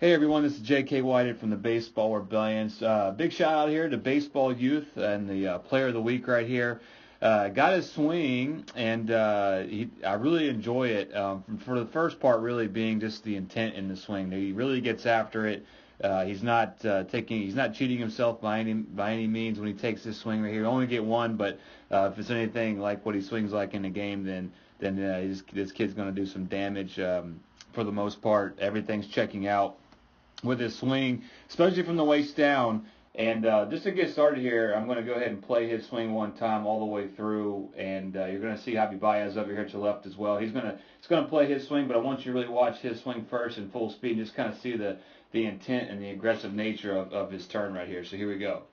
Hey everyone, this is J.K. Whited from the Baseball Rebellions. Big shout out here to Baseball Youth and the Player of the Week right here. Got his swing, and I really enjoy it. For the first part, really being just the intent in the swing. He really gets after it. He's not cheating himself by any means when he takes this swing right here. He'll only get one, but if it's anything like what he swings like in the game, then this kid's going to do some damage. For the most part, everything's checking out with his swing, especially from the waist down. And just to get started here, I'm going to go ahead and play his swing one time all the way through, and you're going to see Javier Baez over here to the left as well. He's going to play his swing, but I want you to really watch his swing first in full speed and just kind of see the intent and the aggressive nature of his turn right here. So here we go.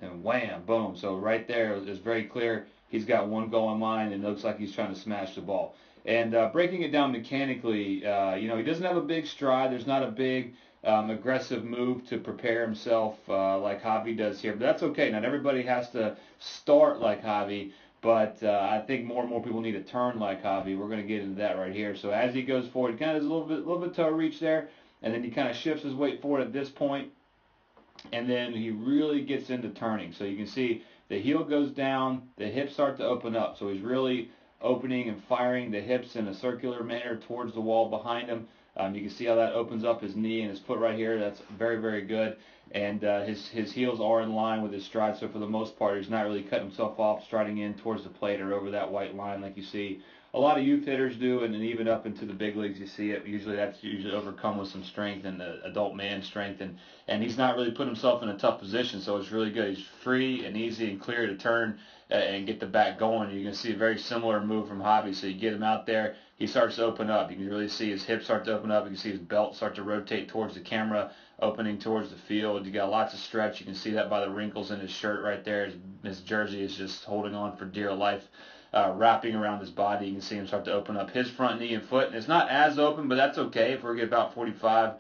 And wham, boom. So right there is very clear. He's got one goal in mind, and it looks like he's trying to smash the ball. And breaking it down mechanically, he doesn't have a big stride. There's not a big aggressive move to prepare himself like Javi does here. But that's okay. Not everybody has to start like Javi, but I think more and more people need to turn like Javi. We're going to get into that right here. So as he goes forward, he kind of does a little bit toe reach there, and then he kind of shifts his weight forward at this point, and then he really gets into turning. So you can see the heel goes down, the hips start to open up. So he's really opening and firing the hips in a circular manner towards the wall behind him. You can see how that opens up his knee and his foot right here. That's very, very good. And his heels are in line with his stride, so for the most part, he's not really cutting himself off, striding in towards the plate or over that white line like you see a lot of youth hitters do, and then even up into the big leagues you see it. That's usually overcome with some strength and adult man strength, and he's not really put himself in a tough position, so it's really good. He's free and easy and clear to turn and get the bat going. You can see a very similar move from Javi. So you get him out there, he starts to open up. You can really see his hips start to open up. You can see his belt start to rotate towards the camera, opening towards the field. You got lots of stretch. You can see that by the wrinkles in his shirt right there. His jersey is just holding on for dear life. Wrapping around his body. You can see him start to open up his front knee and foot. And it's not as open, but that's okay. If we get about 45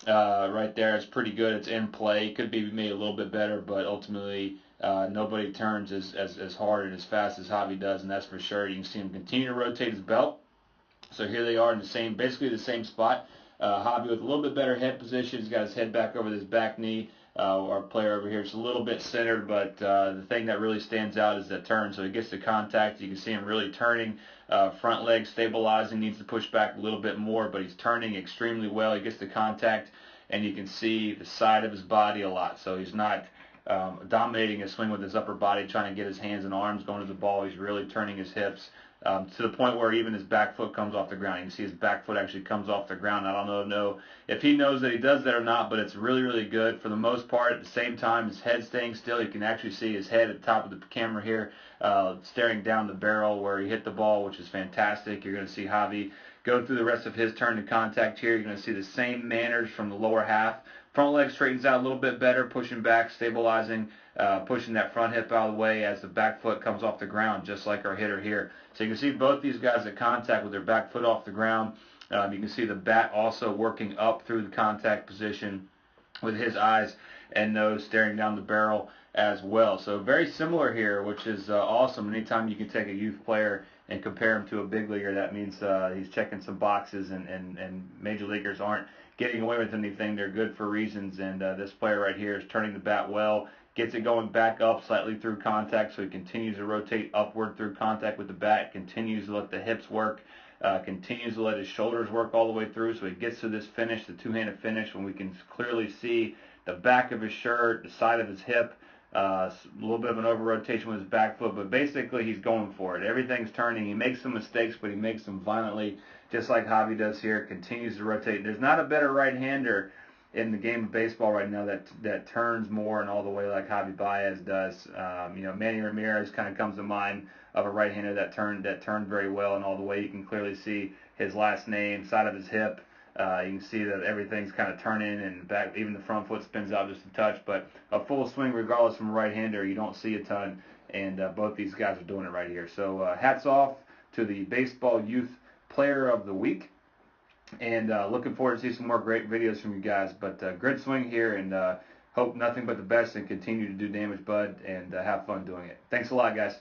right there, it's pretty good. It's in play. It could be made a little bit better, but ultimately nobody turns as hard and as fast as Javi does, and that's for sure. You can see him continue to rotate his belt. So here they are in basically the same spot. Javi with a little bit better head position. He's got his head back over his back knee. Our player over here is a little bit centered, but the thing that really stands out is that turn. So he gets the contact. You can see him really turning, front leg stabilizing, needs to push back a little bit more, but he's turning extremely well. He gets the contact, and you can see the side of his body a lot. So he's not dominating his swing with his upper body, trying to get his hands and arms going to the ball. He's really turning his hips to the point where even his back foot comes off the ground. You can see his back foot actually comes off the ground. I don't know if he knows that he does that or not, but it's really, really good. For the most part, at the same time, his head staying still. You can actually see his head at the top of the camera here, staring down the barrel where he hit the ball, which is fantastic. You're going to see Javi go through the rest of his turn to contact here. You're going to see the same manners from the lower half. Front leg straightens out a little bit better, pushing back, stabilizing, pushing that front hip out of the way as the back foot comes off the ground, just like our hitter here. So you can see both these guys at contact with their back foot off the ground. You can see the bat also working up through the contact position with his eyes and nose staring down the barrel as well. So very similar here, which is awesome. Anytime you can take a youth player and compare him to a big leaguer, that means he's checking some boxes, and major leaguers aren't getting away with anything. They're good for reasons, and this player right here is turning the bat well, gets it going back up slightly through contact, so he continues to rotate upward through contact with the bat, continues to let the hips work, continues to let his shoulders work all the way through, so he gets to this finish, the two-handed finish, when we can clearly see the back of his shirt, the side of his hip, a little bit of an over-rotation with his back foot, but basically he's going for it. Everything's turning. He makes some mistakes, but he makes them violently, just like Javi does here. Continues to rotate. There's not a better right-hander in the game of baseball right now that turns more and all the way like Javi Baez does. Manny Ramirez kind of comes to mind of a right-hander that turned very well and all the way. You can clearly see his last name, side of his hip. You can see that everything's kind of turning and back, even the front foot spins out just a touch, but a full swing regardless from a right-hander you don't see a ton, and both these guys are doing it right here. So hats off to the Baseball Youth Player of the Week, and looking forward to see some more great videos from you guys, but good swing here, and hope nothing but the best and continue to do damage, bud, and have fun doing it. Thanks a lot, guys.